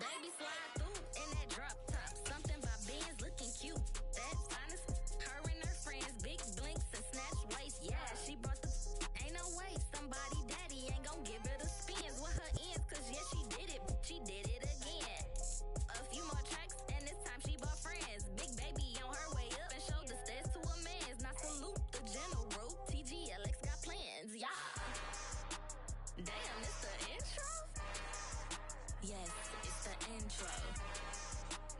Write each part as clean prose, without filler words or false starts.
Baby slide through in that drop top. Something by Benz looking cute. That's honest. Her and her friends, big blinks and snatch waist. Yeah, she brought the. Ain't no way somebody daddy ain't gon' give her the spins with her ends. Cause yeah, she did it. She did it again. A few more tracks and this time she bought friends. Big baby on her way up and showed the stairs to a man's. Now salute the general. TGLX got plans. Yeah. Damn, it's the intro? Yes, it's the intro.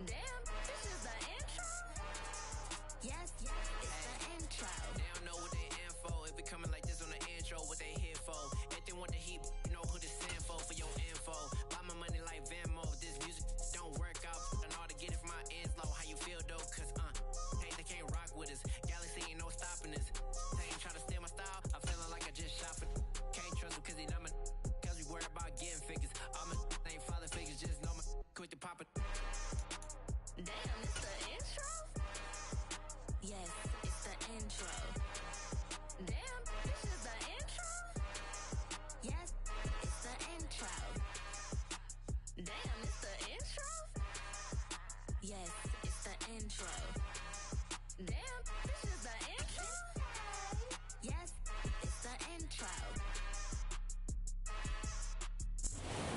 Damn, this is the intro? Yes, it's the intro. They don't know what they info. If we coming like this on the intro, what they here for? If they want the heat, you know who to send for your info. Buy my money like Venmo. This music don't work out. I know how to get it from my ends low. How you feel though? Cause hey, they can't rock with us. Galaxy ain't no stopping us. They ain't try to steal my style. I'm feeling like I just shot for. Can't trust him cause he not my. Cause we worried about getting figures. All my ain't father figures. Just know my quick to pop it. Damn, it's the intro? Yes, it's the intro. Damn, this is the intro? Yes, it's the intro. Damn, it's the intro? Yes, it's the intro. Damn, this is the intro? Yes, it's the intro.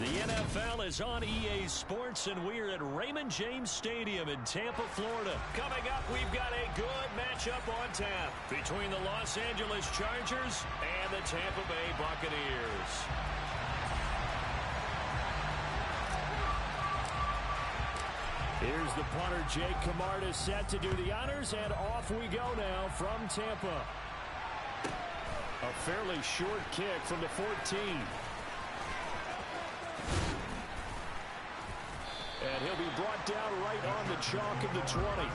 The NFL is on EA Sports, and we're at Raymond James Stadium in Tampa, Florida. Coming up, we've got a good matchup on tap between the Los Angeles Chargers and the Tampa Bay Buccaneers. Here's the punter, Jake Camarda, set to do the honors, and off we go now from Tampa. A fairly short kick from the 14. And he'll be brought down right on the chalk of the 20.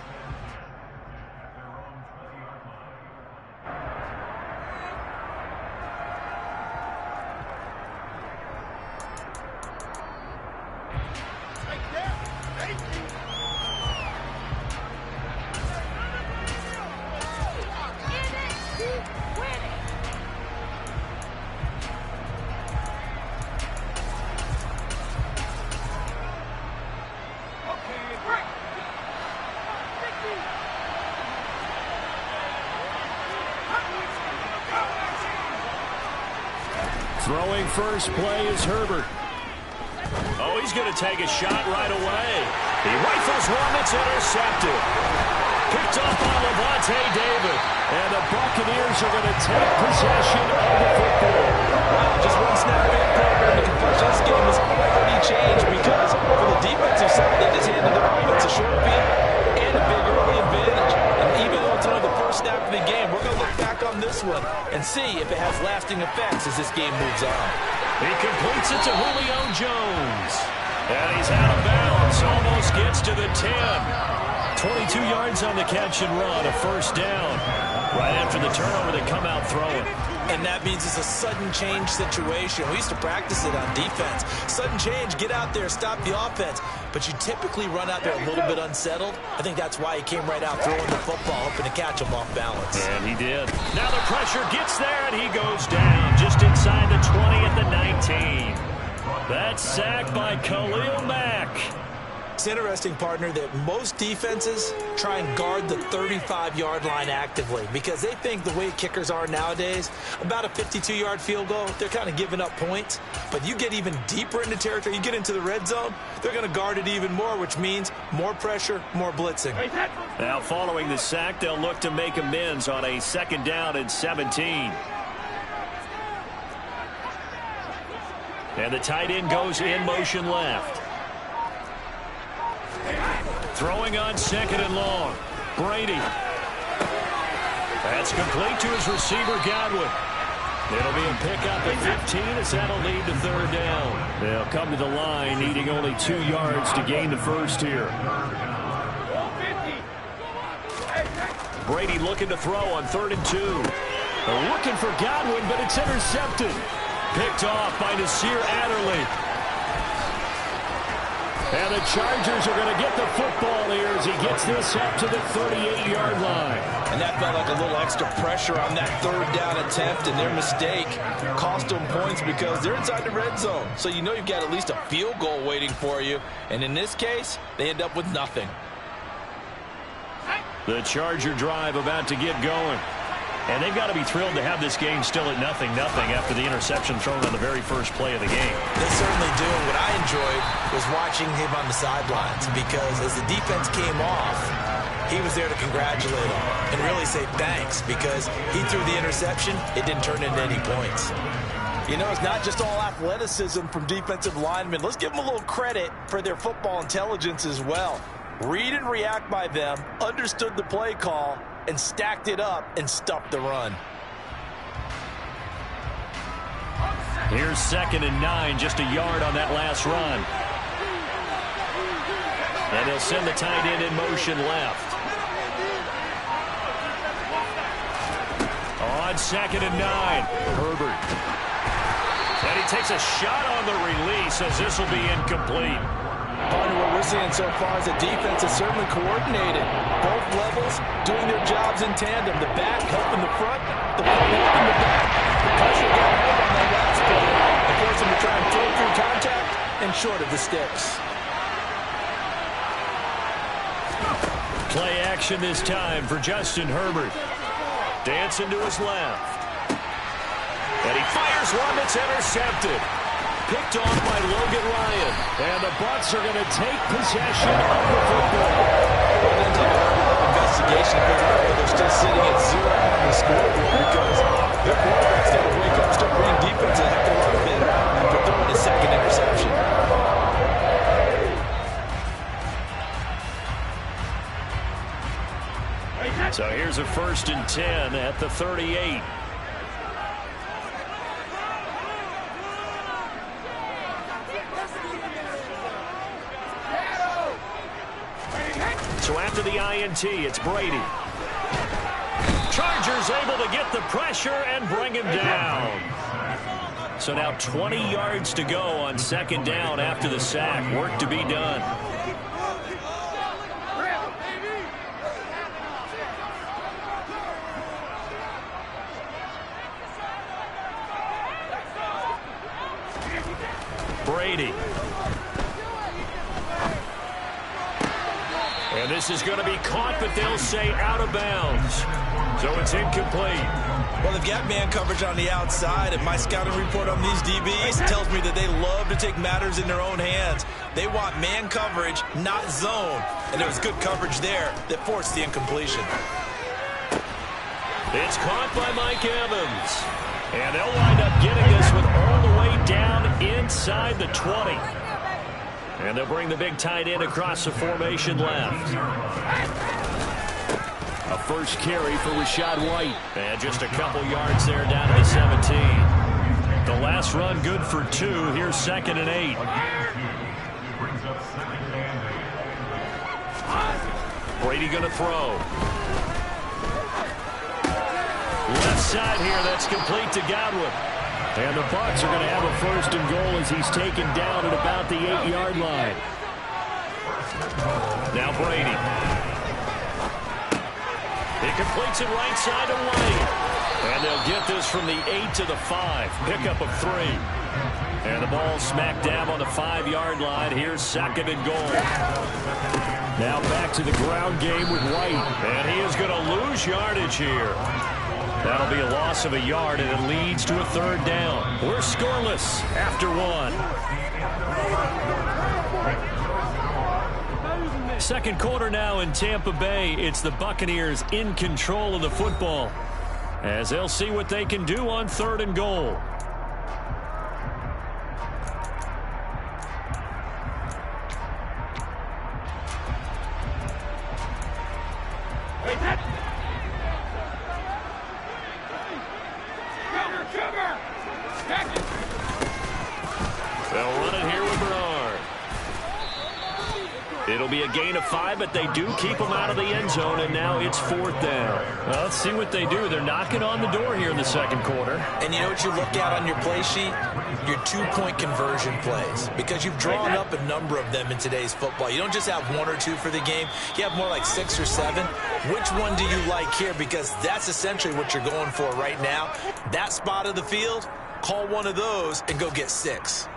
Throwing first play is Herbert. Oh, he's going to take a shot right away. He rifles one that's intercepted. Picked off by Levante David. And the Buccaneers are going to take possession of the football. Wow, just one snap in program. The complexion of this game has already changed because for the defensive side, they just handed the offense a short field and a big early advantage. And even though it's only the first snap of the game, we're going to look back on this one and see if it has lasting effects as this game moves on. He completes it to Julio Jones. And he's out of bounds. Almost gets to the 10. 22 yards on the catch and run, a first down. Right after the turnover, they come out throwing. And that means it's a sudden change situation. We used to practice it on defense. Sudden change, get out there, stop the offense. But you typically run out there a little bit unsettled. I think that's why he came right out throwing the football, hoping to catch him off balance. And he did. Now the pressure gets there, and he goes down just inside the 20 at the 19. That's sacked by Khalil Mack. It's interesting, partner, that most defenses try and guard the 35-yard line actively because they think the way kickers are nowadays, about a 52-yard field goal, they're kind of giving up points. But you get even deeper into territory, you get into the red zone, they're going to guard it even more, which means more pressure, more blitzing. Now following the sack, they'll look to make amends on a second down and 17. And the tight end goes in motion left. Throwing on second and long. Brady. That's complete to his receiver, Godwin. It'll be a pickup at 15 as that'll lead to third down. They'll come to the line, needing only 2 yards to gain the first here. Brady looking to throw on 3rd and 2. They're looking for Godwin, but it's intercepted. Picked off by Nasir Adderley. And the Chargers are going to get the football here as he gets this up to the 38-yard line. And that felt like a little extra pressure on that third down attempt, and their mistake cost them points because they're inside the red zone. So you know you've got at least a field goal waiting for you. And in this case, they end up with nothing. The Charger drive about to get going. And they've got to be thrilled to have this game still at 0-0 after the interception thrown on the very first play of the game. They certainly do. What I enjoyed was watching him on the sidelines because as the defense came off, he was there to congratulate them and really say thanks because he threw the interception. It didn't turn into any points. You know, it's not just all athleticism from defensive linemen. Let's give them a little credit for their football intelligence as well. Read and react by them, understood the play call, and stacked it up and stuffed the run. Here's 2nd and 9, just a yard on that last run. And they'll send the tight end in motion left. On 2nd and 9, Herbert. And he takes a shot on the release as this will be incomplete. Partner, what we're seeing so far is the defense is certainly coordinated. Both levels doing their jobs in tandem. The back helping the front, the front helping the back. The pressure got home on that last play. They forced him to try and throw through contact and short of the sticks. Play action this time for Justin Herbert. Dancing to his left. And he fires one that's intercepted. Picked off by Logan Ryan. And the Bucs are going to take possession of the football. Well, then take a little investigation to figure out whether they're still sitting at 0 on the scoreboard because their quarterback's got to wake up and start bringing defense a heck of a lot bit after throwing his second interception. So here's a 1st and 10 at the 38. So after the INT, it's Brady. Chargers able to get the pressure and bring him down. So now 20 yards to go on 2nd down after the sack. Work to be done. Brady. And this is going to be caught, but they'll say out of bounds. So it's incomplete. Well, they've got man coverage on the outside, and my scouting report on these DBs tells me that they love to take matters in their own hands. They want man coverage, not zone. And there was good coverage there that forced the incompletion. It's caught by Mike Evans. And they'll wind up getting this one all the way down inside the 20. And they'll bring the big tight end across the formation left. A first carry for Rachaad White. And just a couple yards there down to the 17. The last run good for 2. Here's 2nd and 8. Brady going to throw. Left side here, that's complete to Godwin. And the Bucs are going to have a 1st and goal as he's taken down at about the 8-yard line. Now Brady. He completes it right side to White. And they'll get this from the 8 to the 5. Pickup of 3. And the ball smack dab on the 5-yard line. Here's 2nd and goal. Now back to the ground game with White. And he is going to lose yardage here. That'll be a loss of a yard, and it leads to a 3rd down. We're scoreless after 1. Second quarter now in Tampa Bay. It's the Buccaneers in control of the football as they'll see what they can do on 3rd and goal. They'll run it here with Bernard. It'll be a gain of 5, but they do keep them out of the end zone, and now it's 4th down. Well, let's see what they do. They're knocking on the door here in the second quarter. And you know what you look at on your play sheet? Your 2-point conversion plays, because you've drawn up a number of them in today's football. You don't just have 1 or 2 for the game. You have more like 6 or 7. Which one do you like here? Because that's essentially what you're going for right now. That spot of the field, call one of those and go get 6.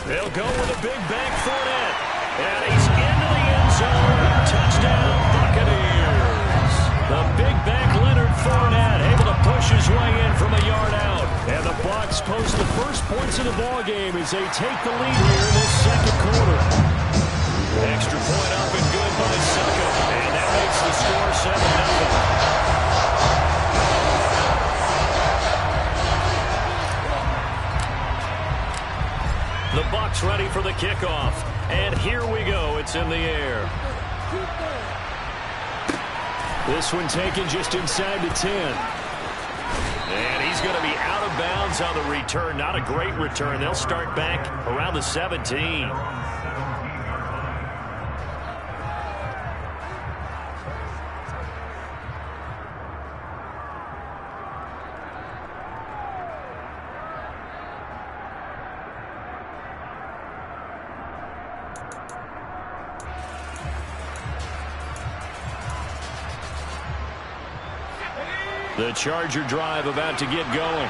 They'll go with a big bank Fournette. And he's into the end zone. Touchdown, Buccaneers. The big bank Leonard Fournette able to push his way in from a yard out. And the Bucs post the first points of the ballgame as they take the lead here in this second quarter. Extra point up and good by Suckup. And that makes the score 7-0. The Bucs ready for the kickoff. And here we go. It's in the air. This one taken just inside the 10. And he's going to be out of bounds on the return. Not a great return. They'll start back around the 17. The Charger drive about to get going.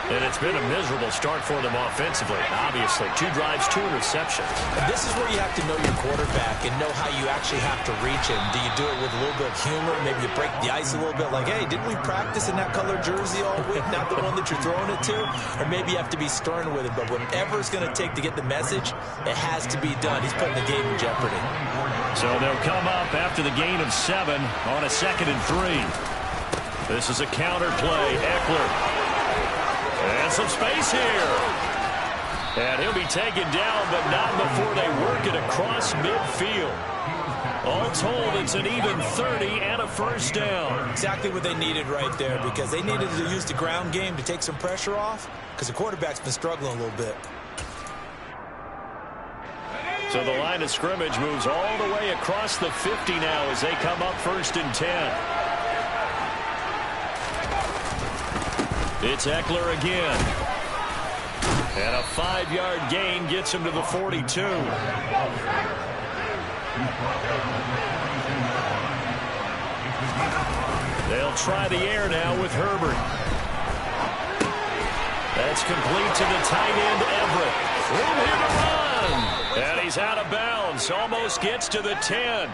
And it's been a miserable start for them offensively. Obviously, 2 drives, 2 interceptions. And this is where you have to know your quarterback and know how you actually have to reach him. Do you do it with a little bit of humor? Maybe you break the ice a little bit like, hey, didn't we practice in that color jersey all week? Not the one that you're throwing it to? Or maybe you have to be stern with it. But whatever it's going to take to get the message, it has to be done. He's putting the game in jeopardy. So they'll come up after the gain of 7 on a 2nd and 3. This is a counter play. Eckler. And some space here. And he'll be taken down, but not before they work it across midfield. All told, it's an even 30 and a first down. Exactly what they needed right there, because they needed to use the ground game to take some pressure off, because the quarterback's been struggling a little bit. So the line of scrimmage moves all the way across the 50 now as they come up 1st and 10. It's Eckler again. And a 5-yard gain gets him to the 42. They'll try the air now with Herbert. That's complete to the tight end, Everett. Room here to run. And he's out of bounds. Almost gets to the 10.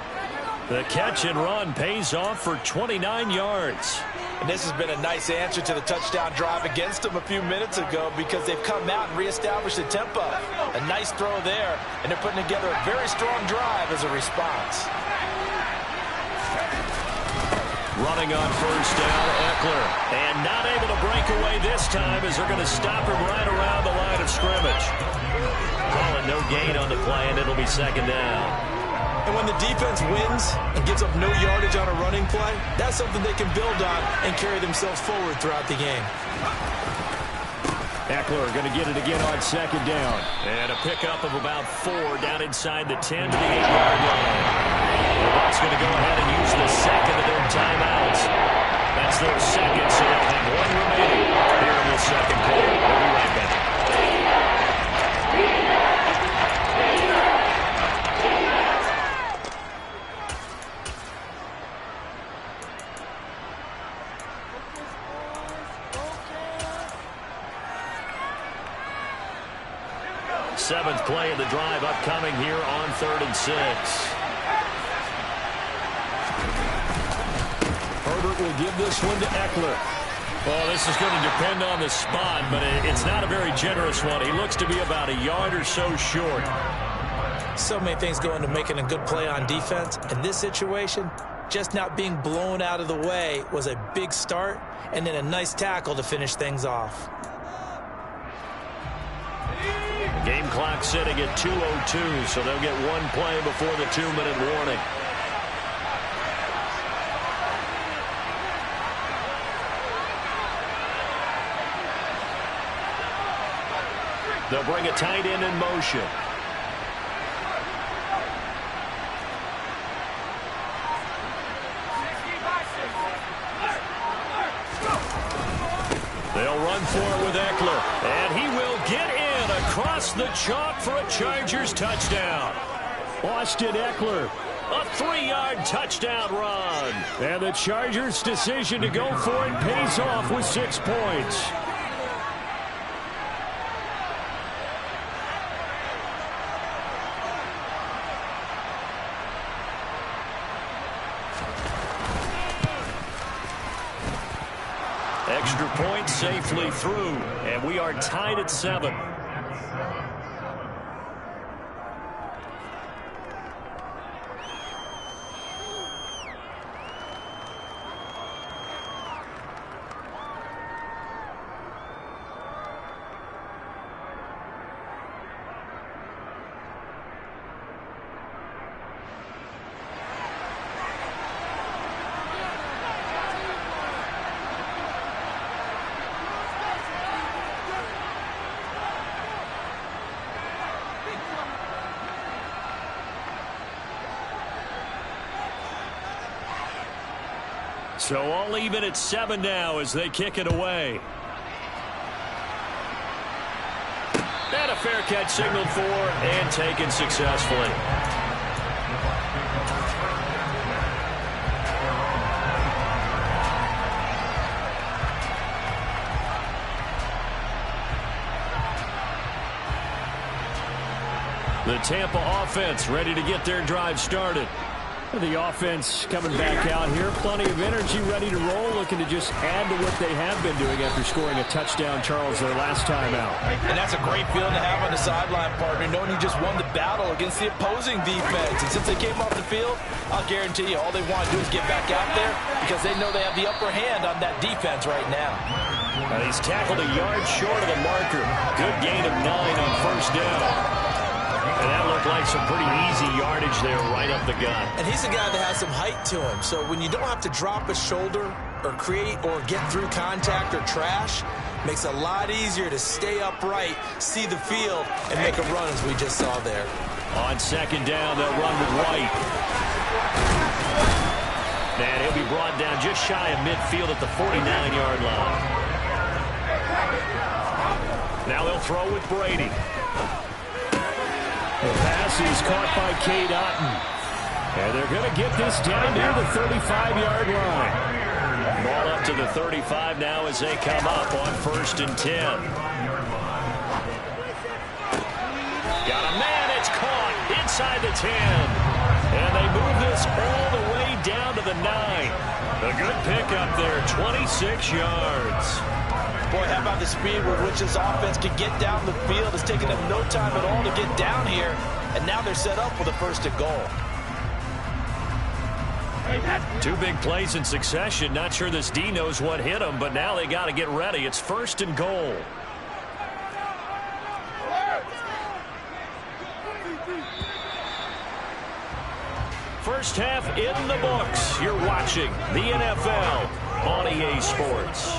The catch and run pays off for 29 yards. And this has been a nice answer to the touchdown drive against them a few minutes ago, because they've come out and reestablished the tempo. A nice throw there, and they're putting together a very strong drive as a response. Running on first down, Eckler. And not able to break away this time as they're going to stop him right around the line of scrimmage. Calling no gain on the play, and it'll be 2nd down. And when the defense wins and gives up no yardage on a running play, that's something they can build on and carry themselves forward throughout the game. Eckler going to get it again on 2nd down. And a pickup of about 4 down inside the 10 to the 8-yard line. The Bucs going to go ahead and use the second of their timeouts. That's their second, so they'll have 1 remaining here in the second quarter. We'll be right back. Seventh play of the drive upcoming here on 3rd and 6. Herbert will give this one to Eckler. Well, this is going to depend on the spot, but it's not a very generous one. He looks to be about a yard or so short. So many things go into making a good play on defense. In this situation, just not being blown out of the way was a big start, and then a nice tackle to finish things off. Game clock sitting at 2:02, so they'll get one play before the 2-minute warning. They'll bring a tight end in motion. They'll run for it with Eckler, and he will get in across the chalk for a Chargers touchdown. Austin Eckler, a 3-yard touchdown run. And the Chargers' decision to go for it pays off with 6 points. Extra point safely through, and we are tied at 7. So all even at 7 now as they kick it away. And a fair catch signaled for and taken successfully. The Tampa offense ready to get their drive started. The offense coming back out here. Plenty of energy, ready to roll, looking to just add to what they have been doing after scoring a touchdown, Charles, their last time out. And that's a great feeling to have on the sideline, partner, knowing you just won the battle against the opposing defense. And since they came off the field, I'll guarantee you all they want to do is get back out there because they know they have the upper hand on that defense right now. And he's tackled a yard short of the marker. Good gain of 9 on first down. And that looked like some pretty easy yardage there right up the gut. And he's a guy that has some height to him. So when you don't have to drop a shoulder or create or get through contact or trash, makes it a lot easier to stay upright, see the field, and make a run as we just saw there. On second down, they'll run with White. And he'll be brought down just shy of midfield at the 49-yard line. Now they'll throw with Brady. The pass is caught by Cade Otton. And they're going to get this down near the 35-yard line. Ball up to the 35 now as they come up on 1st and 10. Got a man, it's caught inside the 10. And they move this all the way down to the 9. A good pickup there, 26 yards. Boy, how about the speed with which this offense can get down the field? It's taken them no time at all to get down here, and now they're set up with a 1st and goal. 2 big plays in succession. Not sure this D knows what hit them, but now they got to get ready. It's 1st and goal. First half in the books. You're watching the NFL on EA Sports.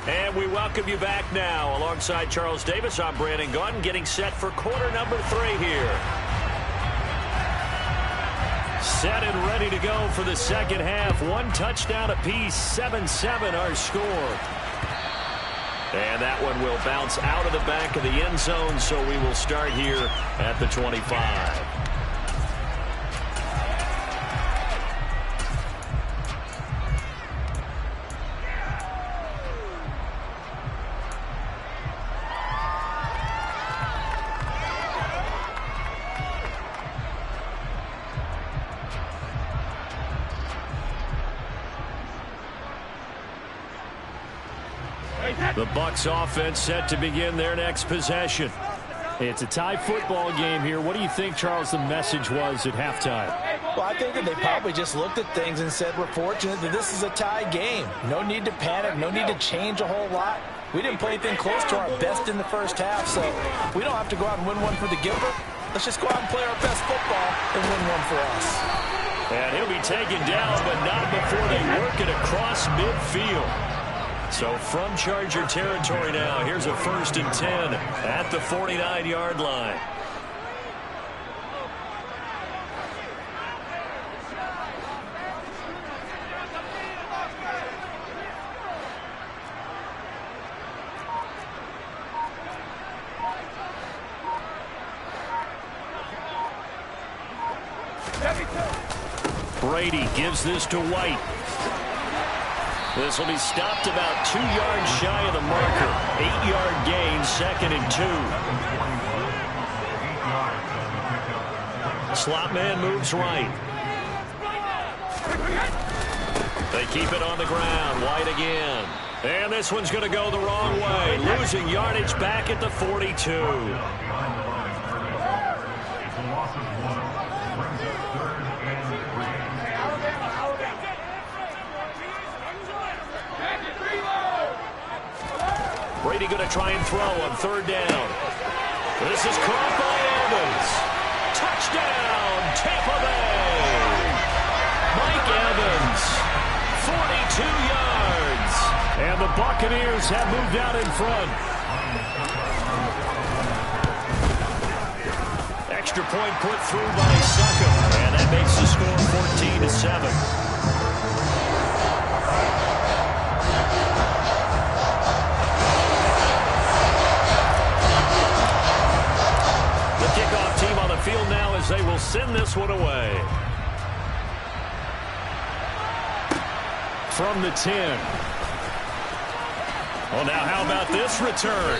And we welcome you back now. Alongside Charles Davis, I'm Brandon Gaudin, getting set for quarter number 3 here. Set and ready to go for the second half. 1 touchdown apiece, 7-7 our score. And that one will bounce out of the back of the end zone, so we will start here at the 25. The Bucs offense set to begin their next possession. It's a tie football game here. What do you think, Charles, the message was at halftime? Well, I think that they probably just looked at things and said, we're fortunate that this is a tie game. No need to panic. No need to change a whole lot. We didn't play anything close to our best in the first half, so we don't have to go out and win one for the giver. Let's just go out and play our best football and win one for us. And he'll be taken down, but not before they work it across midfield. So from Charger territory now, here's a 1st and 10 at the 49-yard line. Brady gives this to White. This will be stopped about 2 yards shy of the marker. 8-yard gain, 2nd and 2. Slot man moves right. They keep it on the ground. White again. And this one's going to go the wrong way. Losing yardage back at the 42. Brady going to try and throw on 3rd down. This is caught by Evans. Touchdown, Tampa Bay. Mike Evans, 42 yards. And the Buccaneers have moved out in front. Extra point put through by Suckham. And that makes the score 14-7. Kickoff team on the field now as they will send this one away. From the 10. Well, now how about this return?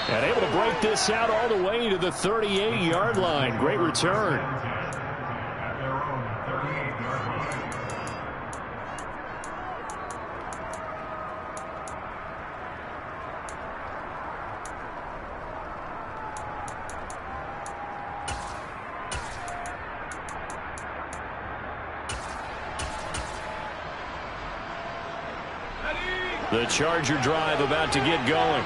And able to break this out all the way to the 38-yard line. Great return. The Charger drive about to get going.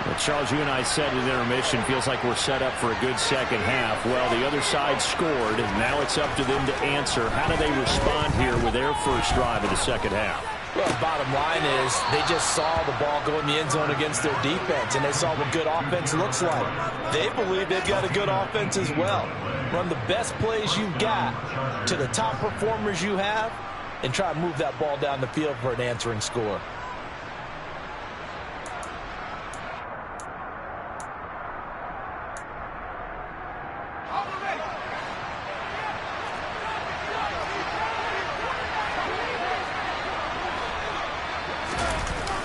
Well, Charles, you and I said at intermission, feels like we're set up for a good second half. Well, the other side scored, and now it's up to them to answer. How do they respond here with their first drive of the second half? Well, bottom line is they just saw the ball go in the end zone against their defense, and they saw what good offense looks like. They believe they've got a good offense as well. Run the best plays you've got to the top performers you have, and try to move that ball down the field for an answering score.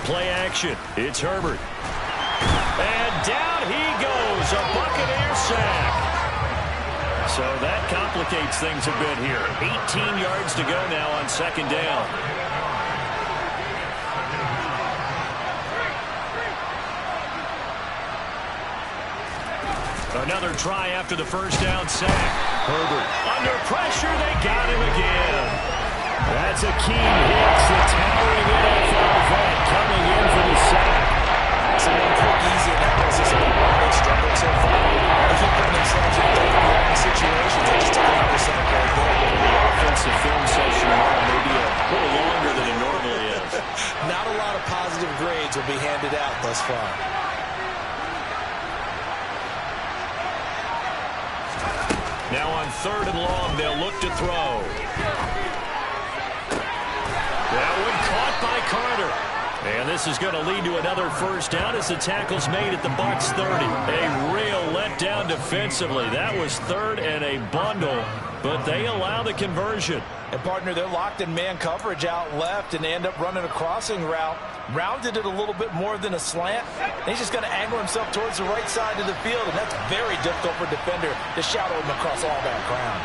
Play action. It's Herbert. And down he goes. A Buccaneer sack. So that complicates things a bit here. 18 yards to go now on 2nd down. Another try after the 1st down sack. Herbert under pressure. They got him again. That's Akeem Hicks, the towering NFL vet, coming in for the sack. It's an quick, easy analysis of why they struggled so far. I think when themselves in wrong situations, they just took another sack right there. The offensive film session may be a little longer than it normally is. Not a lot of positive grades will be handed out thus far. Now on 3rd and long, they'll look to throw. That one caught by Carter. And this is going to lead to another 1st down as the tackle's made at the Bucs 30. A real letdown defensively. That was 3rd and a bundle, but they allow the conversion. And, partner, they're locked in man coverage out left, and they end up running a crossing route. Rounded it a little bit more than a slant. And he's just going to angle himself towards the right side of the field, and that's very difficult for a defender to shadow him across all that ground.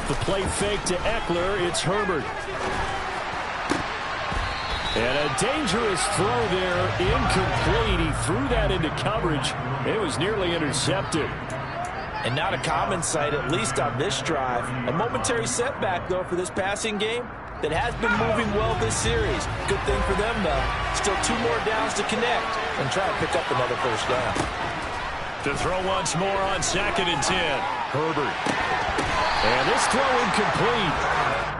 Off the play fake to Eckler, it's Herbert. And a dangerous throw there, incomplete. He threw that into coverage. It was nearly intercepted. And not a common sight, at least on this drive. A momentary setback, though, for this passing game that has been moving well this series. Good thing for them, though. Still 2 more downs to connect and try to pick up another first down. To throw once more on 2nd and 10. Herbert. And this throw incomplete.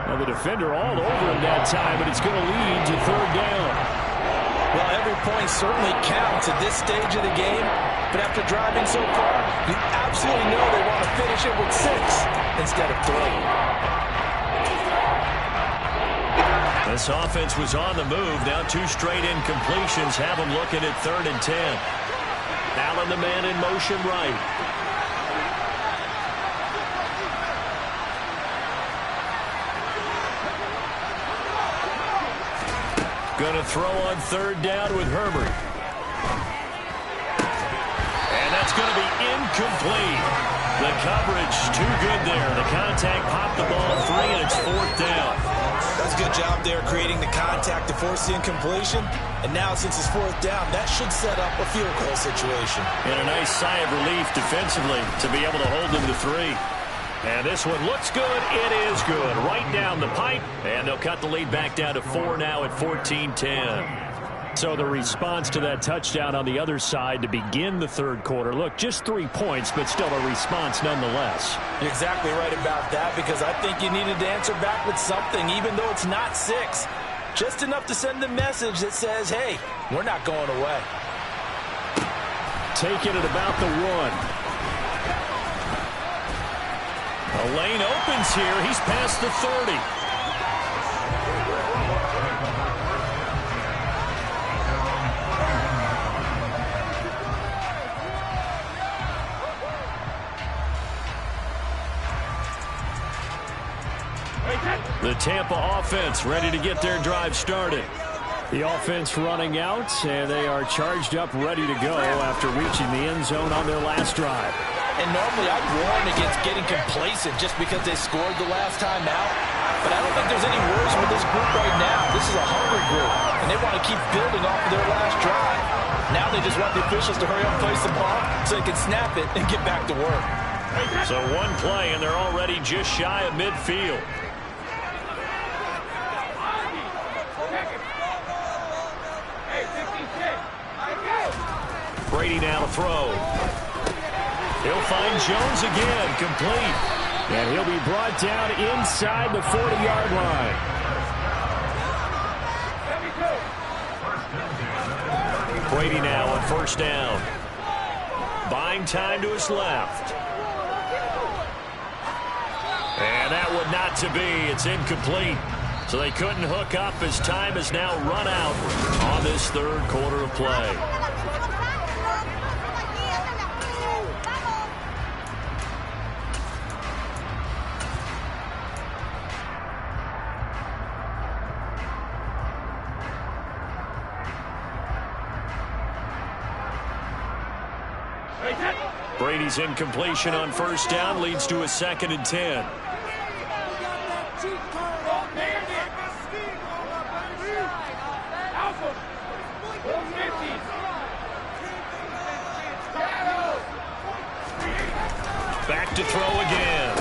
Now the defender all over him that time, but it's going to lead to 3rd down. Well, every point certainly counts at this stage of the game, but after driving so far, you absolutely know they want to finish it with 6 instead of 3. This offense was on the move. Now 2 straight incompletions have them looking at 3rd and 10. Allen the man in motion right. Going to throw on 3rd down with Herbert. And that's going to be incomplete. The coverage too good there. The contact popped the ball 3, and it's 4th down. That's a good job there creating the contact to force the incompletion. And now since it's 4th down, that should set up a field goal situation. And a nice sigh of relief defensively to be able to hold them to 3. And this one looks good. It is good. Right down the pipe. And they'll cut the lead back down to 4 now at 14-10. So the response to that touchdown on the other side to begin the 3rd quarter. Look, just 3 points, but still a response nonetheless. You're exactly right about that, because I think you needed to answer back with something, even though it's not 6. Just enough to send a message that says, hey, we're not going away. Taking it about the 1. A lane opens here. He's past the 30. The Tampa offense ready to get their drive started. The offense running out, and they are charged up, ready to go after reaching the end zone on their last drive. And normally I'd warn against getting complacent just because they scored the last time out. But I don't think there's any worries with this group right now. This is a hungry group, and they want to keep building off of their last drive. Now they just want the officials to hurry up and place the ball so they can snap it and get back to work. So 1 play, and they're already just shy of midfield. Brady now to throw. He'll find Jones again, complete. And he'll be brought down inside the 40-yard line. Brady now on 1st down. Buying time to his left. And that would not to be. It's incomplete. So they couldn't hook up as time has now run out on this 3rd quarter of play. Brady's incompletion on 1st down leads to a 2nd and 10. Back to throw again.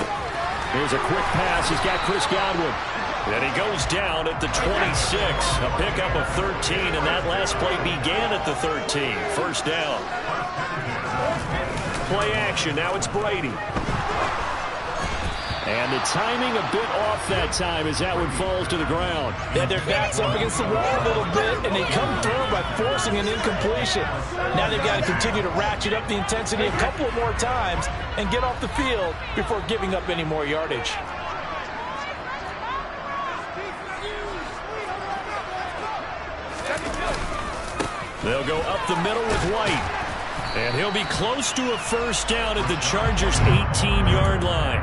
Here's a quick pass. He's got Chris Godwin. And he goes down at the 26. A pickup of 13, and that last play began at the 13. 1st down. Play action. Now it's Brady. And the timing a bit off that time as that one falls to the ground. They had their backs up against the wall a little bit, and they come through by forcing an incompletion. Now they've got to continue to ratchet up the intensity a couple of more times and get off the field before giving up any more yardage. They'll go up the middle with White. And he'll be close to a 1st down at the Chargers' 18-yard line.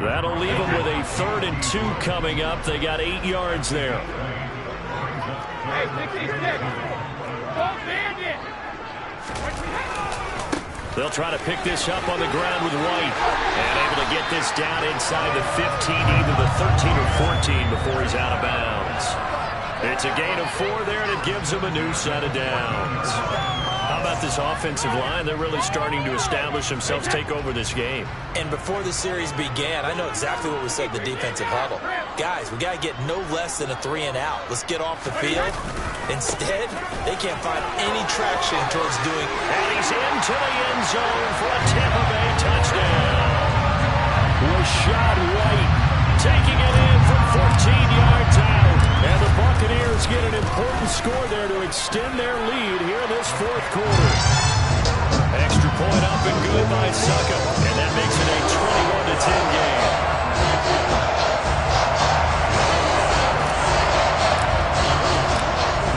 That'll leave them with a 3rd and 2 coming up. They got 8 yards there. They'll try to pick this up on the ground with White. And able to get this down inside the 15, either the 13 or 14 before he's out of bounds. It's a gain of 4 there, and it gives him a new set of downs. How about this offensive line? They're really starting to establish themselves, take over this game. And before the series began, I know exactly what we said in the defensive huddle. Guys, we got to get no less than a 3-and-out. Let's get off the field. Instead, they can't find any traction towards doing. And he's into the end zone for a Tampa Bay touchdown. Rashad White taking it in from 14 yards out. And the Buccaneers get an important score there to extend their lead here in this fourth quarter. Extra point up and good by Suckup. And that makes it a 21-10 game.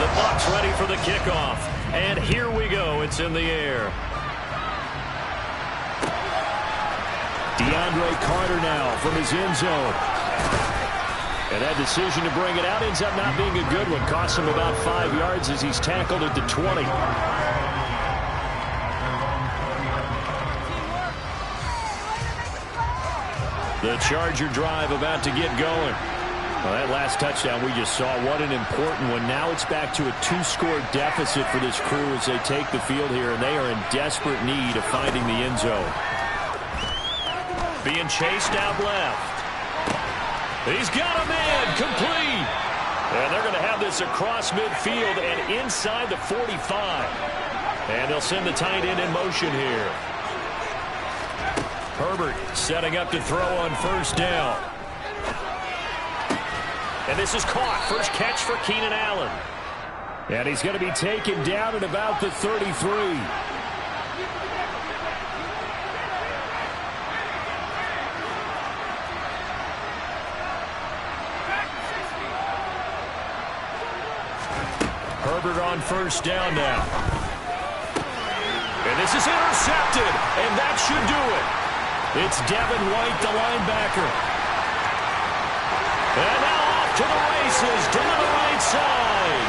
The Bucs ready for the kickoff. And here we go. It's in the air. DeAndre Carter now from his end zone. And that decision to bring it out ends up not being a good one. Costs him about 5 yards as he's tackled at the 20. The Charger drive about to get going. Well, that last touchdown we just saw, what an important one. Now it's back to a 2-score deficit for this crew as they take the field here, and they are in desperate need of finding the end zone. Being chased out left. He's got a man complete. And they're going to have this across midfield and inside the 45. And they'll send the tight end in motion here. Herbert setting up to throw on first down. And this is caught. First catch for Keenan Allen. And he's going to be taken down at about the 33. Herbert on first down now. And this is intercepted, and that should do it. It's Devin White, the linebacker. And now off to the races, down the right side.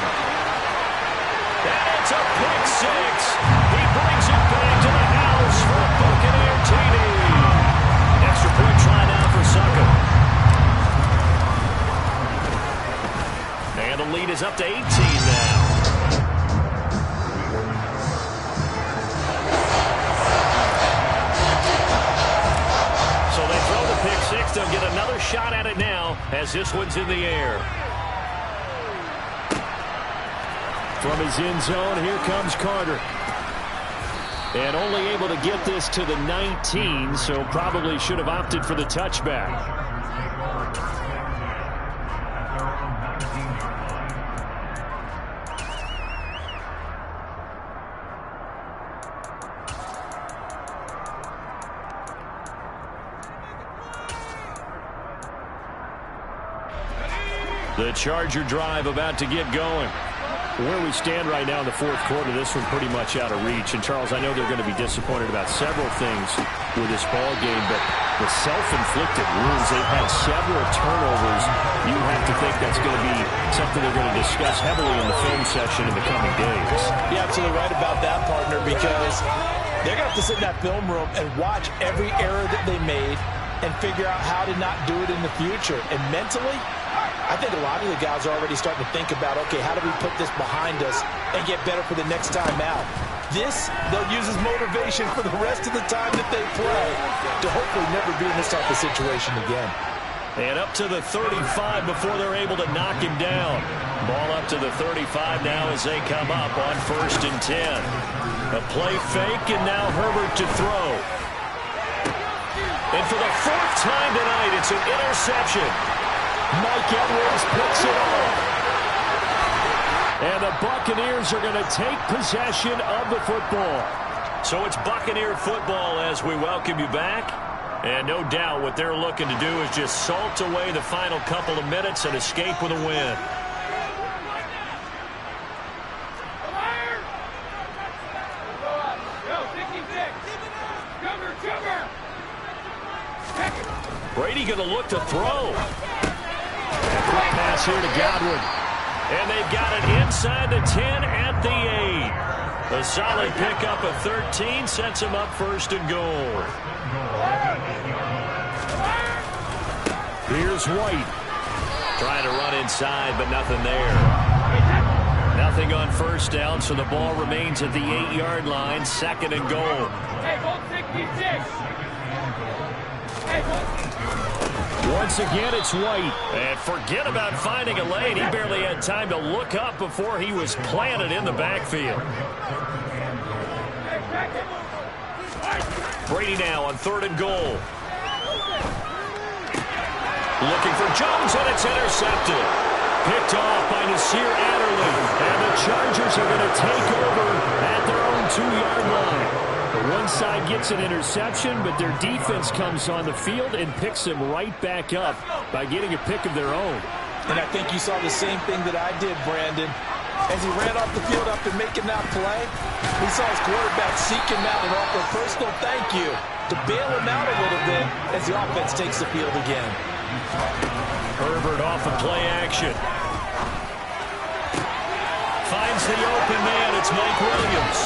And it's a pick six. He brings it back to the house for a Buccaneer TD. Extra point try now for Suckup. And the lead is up to 18 now. So they throw the pick six. They'll get another shot at it now as this one's in the air. From his end zone, here comes Carter. And only able to get this to the 19, so probably should have opted for the touchback. The Charger drive about to get going. Where we stand right now in the fourth quarter, this one pretty much out of reach. And, Charles, I know they're going to be disappointed about several things with this ball game, but the self-inflicted wounds, they've had several turnovers. You have to think that's going to be something they're going to discuss heavily in the film session in the coming days. You're absolutely right about that, partner, because they're going to have to sit in that film room and watch every error that they made and figure out how to not do it in the future. And mentally, I think a lot of the guys are already starting to think about, okay, how do we put this behind us and get better for the next time out? This, they'll use as motivation for the rest of the time that they play to hopefully never be in this type of situation again. And up to the 35 before they're able to knock him down. Ball up to the 35 now as they come up on 1st and 10. A play fake, and now Herbert to throw. And for the 4th time tonight, it's an interception. Mike Edwards picks it off. And the Buccaneers are going to take possession of the football. So it's Buccaneer football as we welcome you back. And no doubt what they're looking to do is just salt away the final couple of minutes and escape with a win. Brady going to look to throw. A quick pass here to Godwin. And they've got it inside the 10 at the 8. A solid pickup of 13 sets him up first and goal. Here's White. Trying to run inside, but nothing there. Nothing on first down, so the ball remains at the 8-yard line, second and goal. Once again, it's White. And forget about finding a lane. He barely had time to look up before he was planted in the backfield. Brady now on third and goal. Looking for Jones, and it's intercepted. Picked off by Nasir Adderley. And the Chargers are going to take over at their own 2-yard line. One side gets an interception, but their defense comes on the field and picks them right back up by getting a pick of their own. And I think you saw the same thing that I did, Brandon. As he ran off the field after making that play, he saw his quarterback seek him out and offer a personal thank you to bail him out a little bit as the offense takes the field again. Herbert off of play action. Finds the open man. It's Mike Williams.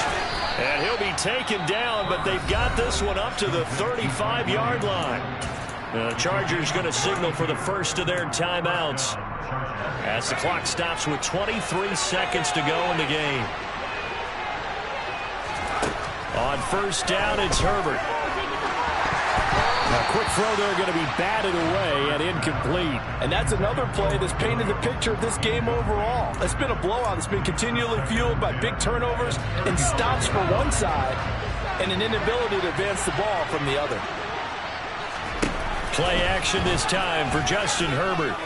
And he'll be taken down, but they've got this one up to the 35-yard line. The Chargers going to signal for the first of their timeouts as the clock stops with 23 seconds to go in the game. On first down, it's Herbert. A quick throw there going to be batted away and incomplete. And that's another play that's painted the picture of this game overall. It's been a blowout. It's been continually fueled by big turnovers and stops for one side and an inability to advance the ball from the other. Play action this time for Justin Herbert.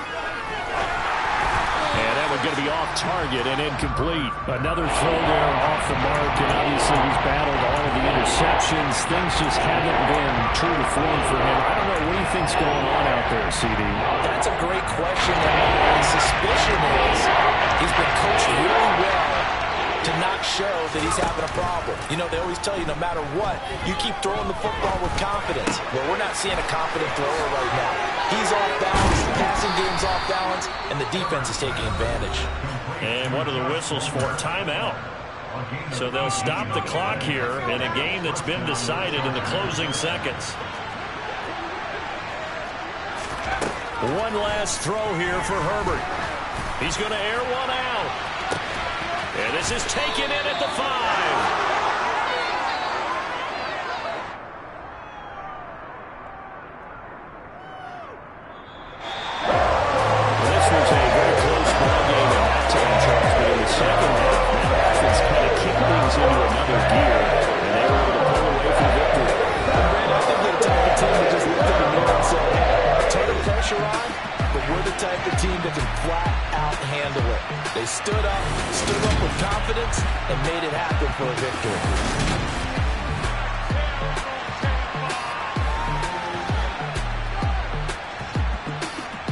And that one's going to be off target and incomplete. Another throw there off the mark, and obviously he's battled all of the interceptions. Things just haven't been true to form for him. I don't know, what do you think's going on out there, CD? That's a great question, and my suspicion is he's been coached really well to not show that he's having a problem. You know, they always tell you no matter what, you keep throwing the football with confidence. Well, we're not seeing a confident thrower right now. He's off balance, the passing game's off balance, and the defense is taking advantage. And one of the whistles for timeout. So they'll stop the clock here in a game that's been decided in the closing seconds. One last throw here for Herbert. He's going to air one out. And this is taken in at the 5. This was a very close ball game at that time, Charles, but in the second half, that offense kind of kicked things into another gear, and they were able to pull away from victory. Brandon, I think they're the type of team that just looked at the middle and said, turn the pressure on, but we're the type of team that can flat out handle it. They stood up with confidence, and made it happen for a victory.